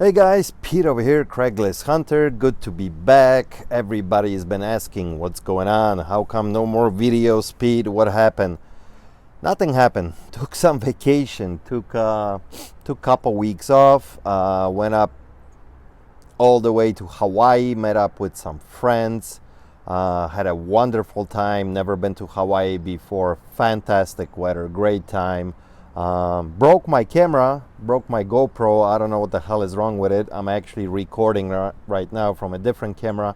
Hey guys, Pete over here, Craigslist Hunter. Good to be back. Everybody's been asking what's going on. How come no more videos, Pete? What happened? Nothing happened. Took some vacation. Took couple weeks off. Went up all the way to Hawaii. Met up with some friends. Had a wonderful time. Never been to Hawaii before. Fantastic weather. Great time. Broke my camera, broke my GoPro. I don't know what the hell is wrong with it. I'm actually recording right now from a different camera.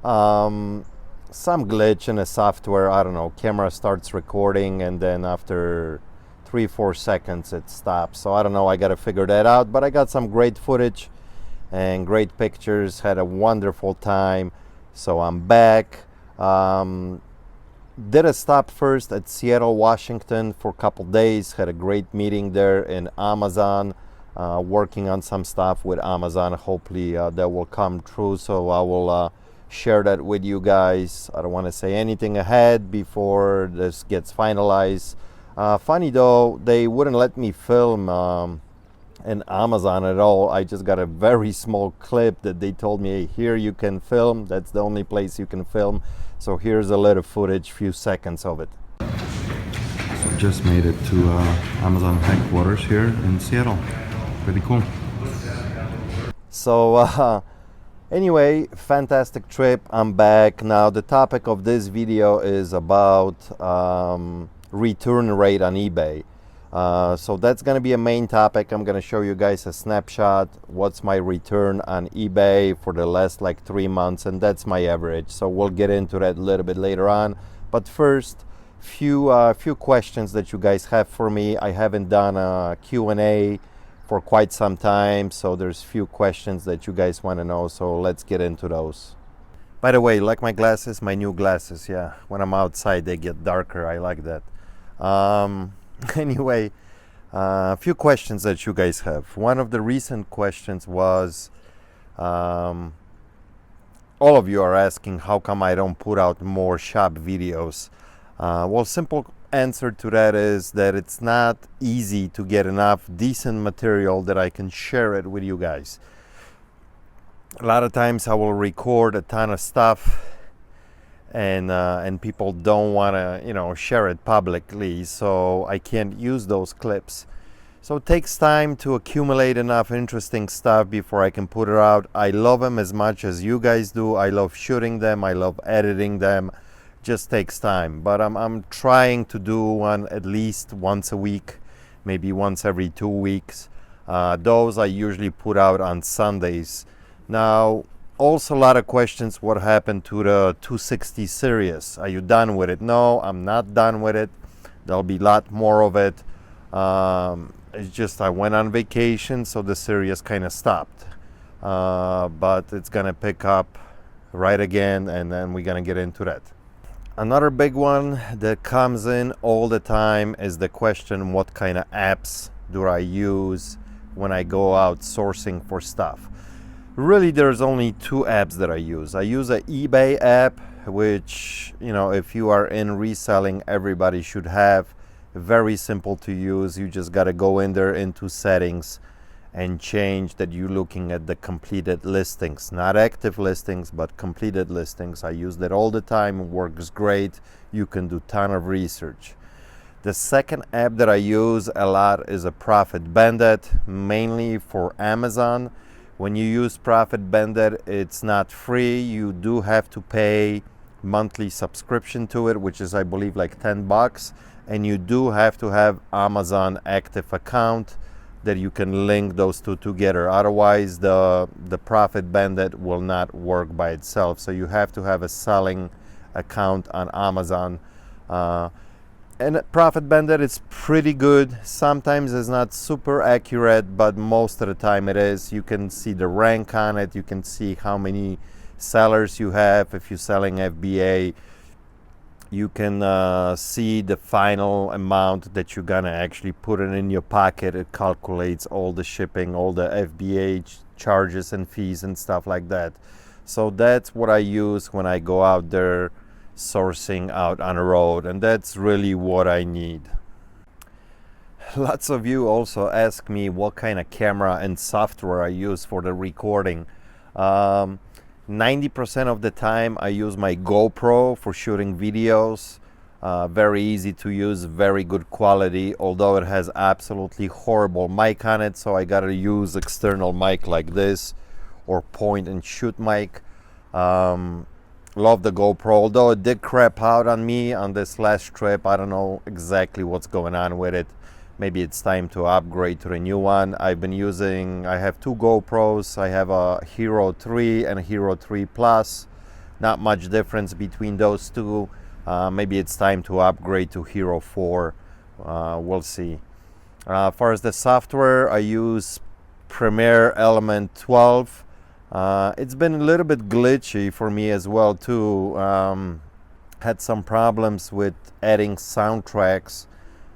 Some glitch in the software. I don't know. Camera starts recording and then after 3-4 seconds it stops. So I don't know. I got to figure that out. But I got some great footage and great pictures. Had a wonderful time. So I'm back. Did a stop first at Seattle, Washington for a couple days. Had a great meeting there in Amazon, working on some stuff with Amazon. Hopefully that will come true, so I will share that with you guys. I don't want to say anything ahead before this gets finalized. Funny though, they wouldn't let me film in Amazon at all. I just got a very small clip that they told me, hey, here you can film. That's the only place you can film. So here's a little footage, few seconds of it. So just made it to Amazon headquarters here in Seattle. Pretty cool. So anyway, fantastic trip. I'm back. Now the topic of this video is about return rate on eBay. So that's going to be a main topic. I'm going to show you guys a snapshot. What's my return on eBay for the last like 3 months, and that's my average. So we'll get into that a little bit later on. But first, few questions that you guys have for me. I haven't done a Q&A for quite some time, so there's few questions that you guys want to know. So let's get into those. By the way, like my glasses, my new glasses. Yeah, when I'm outside, they get darker. I like that. Anyway, a few questions that you guys have. One of the recent questions was, all of you are asking how come I don't put out more shop videos. Well, simple answer to that is that it's not easy to get enough decent material that I can share it with you guys. A lot of times I will record a ton of stuff and people don't want to share it publicly, so I can't use those clips. So it takes time to accumulate enough interesting stuff before I can put it out. I love them as much as you guys do. I love shooting them. I love editing them. Just takes time, but I'm trying to do one at least once a week, maybe once every 2 weeks. Those I usually put out on Sundays. Now, also a lot of questions, what happened to the 260 series? Are you done with it? No, I'm not done with it. There'll be a lot more of it. It's just I went on vacation, so the series kind of stopped. But it's gonna pick up right again, and then we're gonna get into that. Another big one that comes in all the time is the question, what kind of apps do I use when I go out sourcing for stuff? Really, there's only 2 apps that I use. I use an eBay app, which, if you are in reselling, everybody should have. Very simple to use. You just got to go in there into settings and change that you're looking at the completed listings. Not active listings, but completed listings. I use that all the time. It works great. You can do a ton of research. The second app that I use a lot is a Profit Bandit, mainly for Amazon. When you use Profit Bandit, it's not free. You do have to pay monthly subscription to it, which is, I believe, like $10. And you do have to have Amazon active account that you can link those two together. Otherwise, the Profit Bandit will not work by itself. So you have to have a selling account on Amazon. And Profit Bandit is pretty good. Sometimes it's not super accurate, but most of the time it is. You can see the rank on it. You can see how many sellers you have. If you're selling FBA, you can see the final amount that you're gonna actually put it in your pocket. It calculates all the shipping, all the FBA charges and fees and stuff like that. So that's what I use when I go out there sourcing out on the road, and that's really what I need. Lots of you also ask me what kind of camera and software I use for the recording. 90% of the time I use my GoPro for shooting videos. Very easy to use, very good quality, although it has absolutely horrible mic on it, so I gotta use external mic like this or point and shoot mic. Love the GoPro, although it did crap out on me on this last trip. I don't know exactly what's going on with it. Maybe it's time to upgrade to a new one. I have two GoPros. I have a Hero 3 and a Hero 3 Plus. Not much difference between those two. Maybe it's time to upgrade to Hero 4. We'll see. As far as the software, I use Premiere Element 12. It's been a little bit glitchy for me as well too. Had some problems with adding soundtracks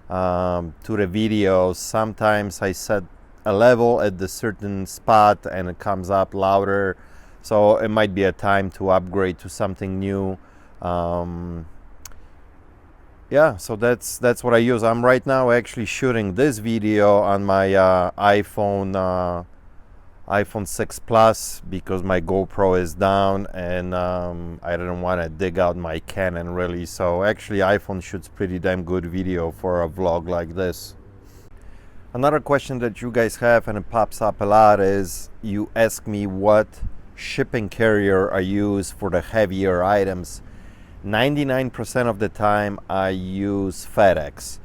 to the videos. Sometimes I set a level at the certain spot and it comes up louder, so it might be a time to upgrade to something new. Yeah, so that's what I use. I'm right now actually shooting this video on my iPhone 6 Plus because my GoPro is down and I didn't want to dig out my Canon really. So actually iPhone shoots pretty damn good video for a vlog like this. Another question that you guys have, and it pops up a lot, is you ask me what shipping carrier I use for the heavier items. 99% of the time I use FedEx.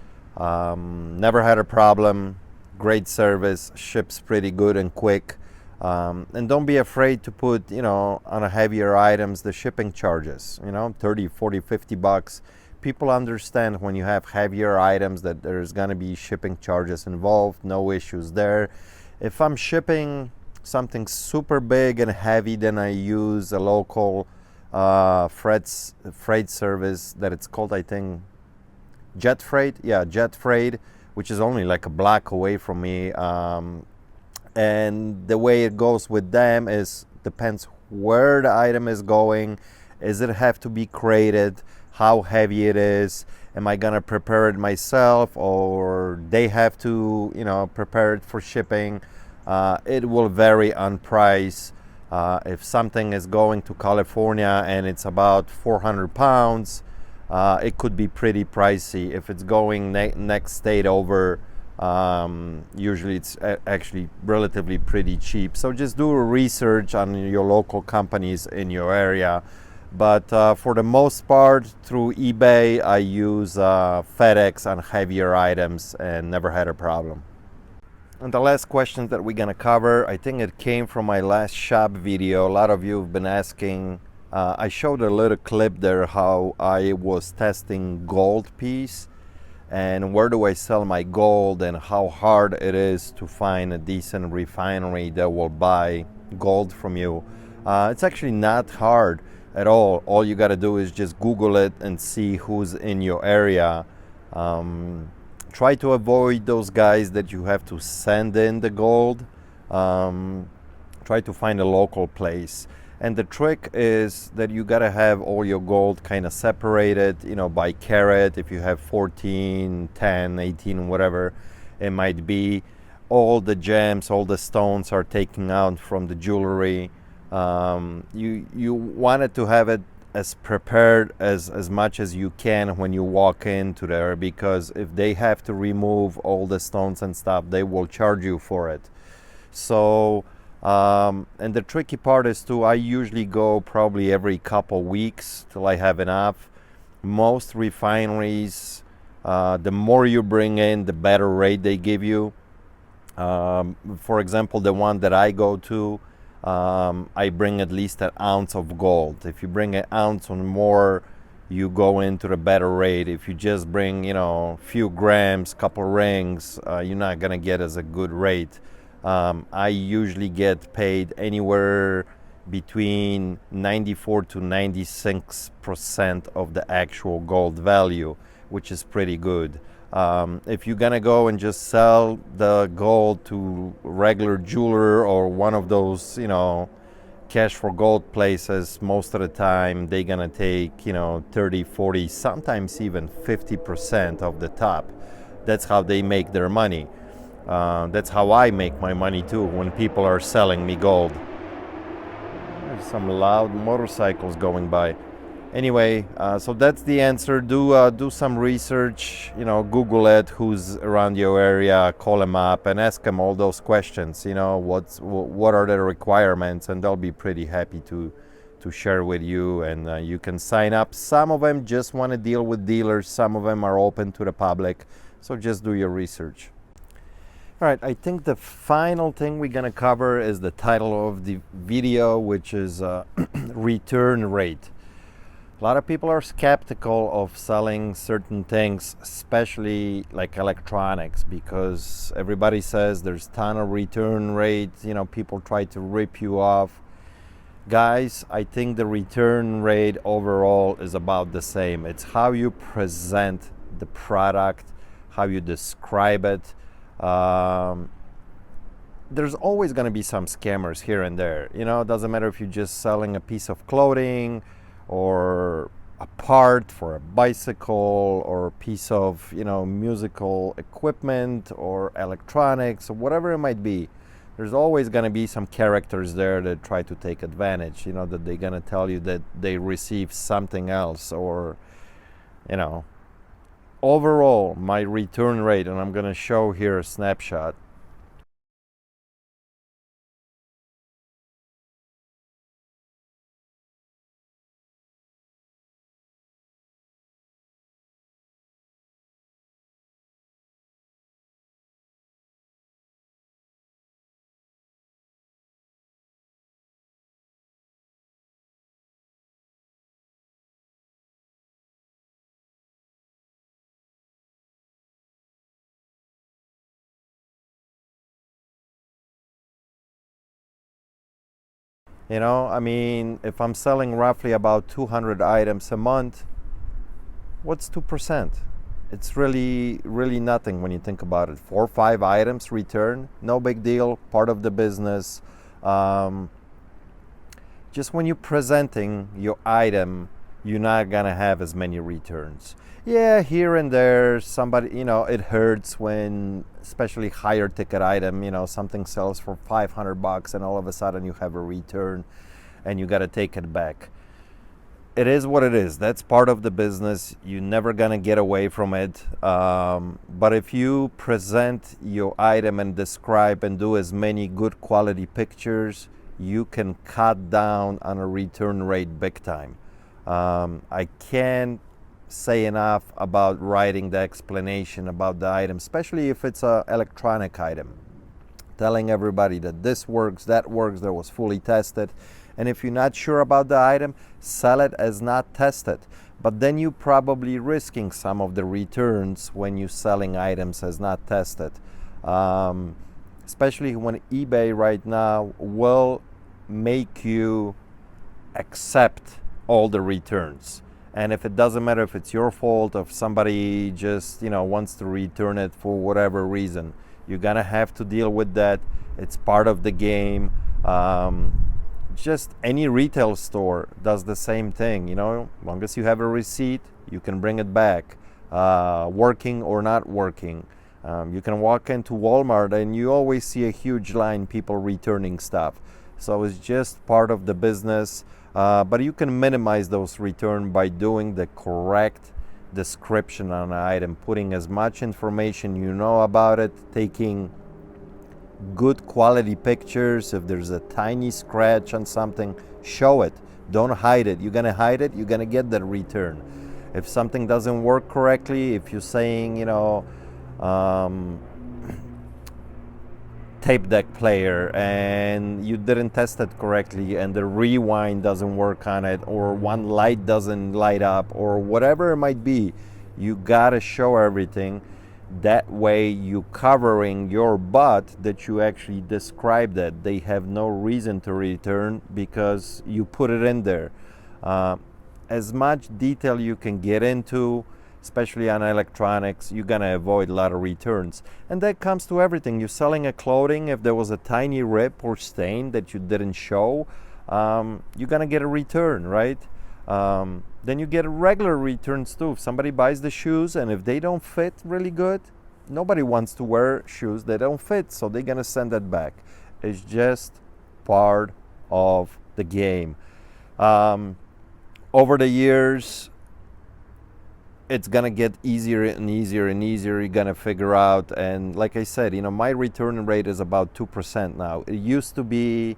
Never had a problem, great service, ships pretty good and quick. And don't be afraid to put, on a heavier items, the shipping charges, 30, 40, 50 bucks. People understand when you have heavier items that there's going to be shipping charges involved, no issues there. If I'm shipping something super big and heavy, then I use a local freight service that it's called, I think, Jet Freight. Yeah, Jet Freight, which is only like a block away from me. And the way it goes with them is depends where the item is going. Is it have to be crated? How heavy it is? Am I gonna prepare it myself, or they have to, prepare it for shipping? It will vary on price. If something is going to California and it's about 400 pounds, it could be pretty pricey. If it's going next state over, usually it's actually relatively pretty cheap. So just do research on your local companies in your area. But for the most part, through eBay, I use FedEx on heavier items and never had a problem. And the last question that we're gonna cover, I think it came from my last shop video. A lot of you have been asking. I showed a little clip there how I was testing gold piece and where do I sell my gold and how hard it is to find a decent refinery that will buy gold from you. It's actually not hard at all. All you gotta do is just Google it and see who's in your area. Try to avoid those guys that you have to send in the gold. Try to find a local place. And the trick is that you gotta have all your gold kind of separated, by carat. If you have 14, 10, 18, whatever it might be. All the gems, all the stones are taken out from the jewelry. You wanted to have it as prepared as much as you can when you walk into there, because if they have to remove all the stones and stuff, they will charge you for it. So and the tricky part is too, I usually go probably every couple weeks till I have enough. Most refineries, the more you bring in, the better rate they give you. For example, the one that I go to, I bring at least an ounce of gold. If you bring an ounce or more, you go into the better rate. If you just bring, few grams, couple rings, you're not gonna get as a good rate. I usually get paid anywhere between 94 to 96% of the actual gold value, which is pretty good. If you're gonna go and just sell the gold to regular jeweler or one of those, cash for gold places, most of the time they're gonna take, 30, 40, sometimes even 50% of the top. That's how they make their money. That's how I make my money too, when people are selling me gold. There's some loud motorcycles going by. Anyway, so that's the answer. Do some research. Google it. Who's around your area? Call them up and ask them all those questions. What are their requirements, and they'll be pretty happy to share with you. And you can sign up. Some of them just want to deal with dealers. Some of them are open to the public. So just do your research. All right, I think the final thing we're going to cover is the title of the video, which is return rate. A lot of people are skeptical of selling certain things, especially like electronics, because everybody says there's a ton of return rates. People try to rip you off. Guys, I think the return rate overall is about the same. It's how you present the product, how you describe it. There's always going to be some scammers here and there. It doesn't matter if you're just selling a piece of clothing or a part for a bicycle or a piece of musical equipment or electronics or whatever it might be. There's always going to be some characters there that try to take advantage, that they're going to tell you that they received something else, or overall my return rate, and I'm going to show here a snapshot. If I'm selling roughly about 200 items a month, what's 2%? It's really, really nothing when you think about it. 4 or 5 items return, no big deal, part of the business. Just when you're presenting your item, you're not gonna have as many returns. Yeah, here and there, somebody, it hurts when, especially higher ticket item, something sells for $500 and all of a sudden you have a return and you got to take it back. It is what it is. That's part of the business. You're never gonna get away from it. But if you present your item and describe and do as many good quality pictures, you can cut down on a return rate big time. I can't say enough about writing the explanation about the item, especially if it's an electronic item, telling everybody that this works, that was fully tested. And if you're not sure about the item, sell it as not tested. But then you're probably risking some of the returns when you're selling items as not tested. Especially when eBay right now will make you accept all the returns. And if it doesn't matter if it's your fault, if somebody just wants to return it for whatever reason, you're gonna have to deal with that. It's part of the game. Just any retail store does the same thing. As long as you have a receipt, you can bring it back, working or not working. You can walk into Walmart and you always see a huge line, people returning stuff. So it's just part of the business. But you can minimize those returns by doing the correct description on an item, putting as much information about it, taking good quality pictures. If there's a tiny scratch on something, show it. Don't hide it. You're gonna hide it, you're gonna get that return. If something doesn't work correctly, if you're saying, tape deck player and you didn't test it correctly and the rewind doesn't work on it, or one light doesn't light up, or whatever it might be, you gotta show everything. That way you covering your butt that you actually described that. They have no reason to return because you put it in there. As much detail you can get into, especially on electronics, you're gonna avoid a lot of returns. And that comes to everything. You're selling a clothing, if there was a tiny rip or stain that you didn't show, you're gonna get a return, right? Then you get regular returns too. If somebody buys the shoes and if they don't fit really good, nobody wants to wear shoes that don't fit, so they're gonna send that back. It's just part of the game. Over the years, it's gonna get easier and easier and easier. You're gonna figure out, and like I said, my return rate is about 2% now. It used to be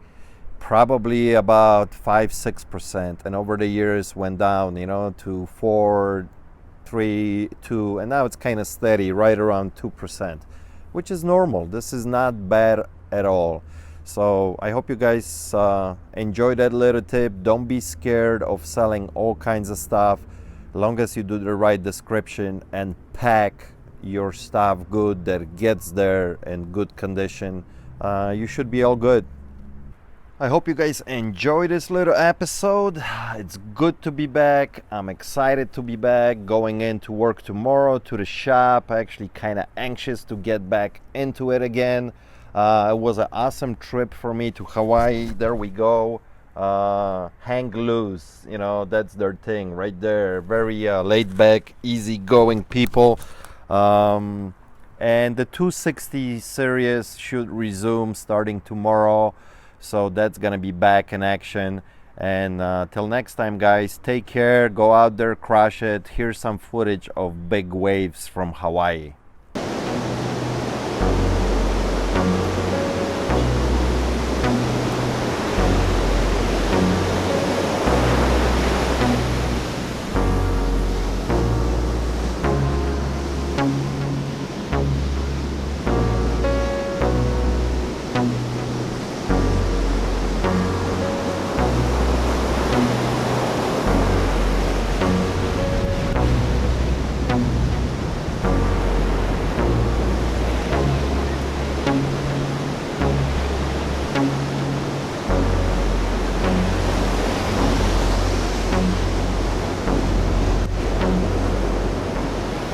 probably about 5-6%, and over the years went down, to 4, 3, 2, and now it's kind of steady, right around 2%, which is normal. This is not bad at all. So I hope you guys enjoy that little tip. Don't be scared of selling all kinds of stuff, as long as you do the right description and pack your stuff good, that gets there in good condition. You should be all good. I hope you guys enjoy this little episode. It's good to be back. I'm excited to be back, going into work tomorrow to the shop. Actually kind of anxious to get back into it again. It was an awesome trip for me to Hawaii. There we go. Hang loose, that's their thing right there. Very laid back, easy going people. And the 260 series should resume starting tomorrow. So that's gonna be back in action. And till next time, guys, take care. Go out there, crush it. Here's some footage of big waves from Hawaii.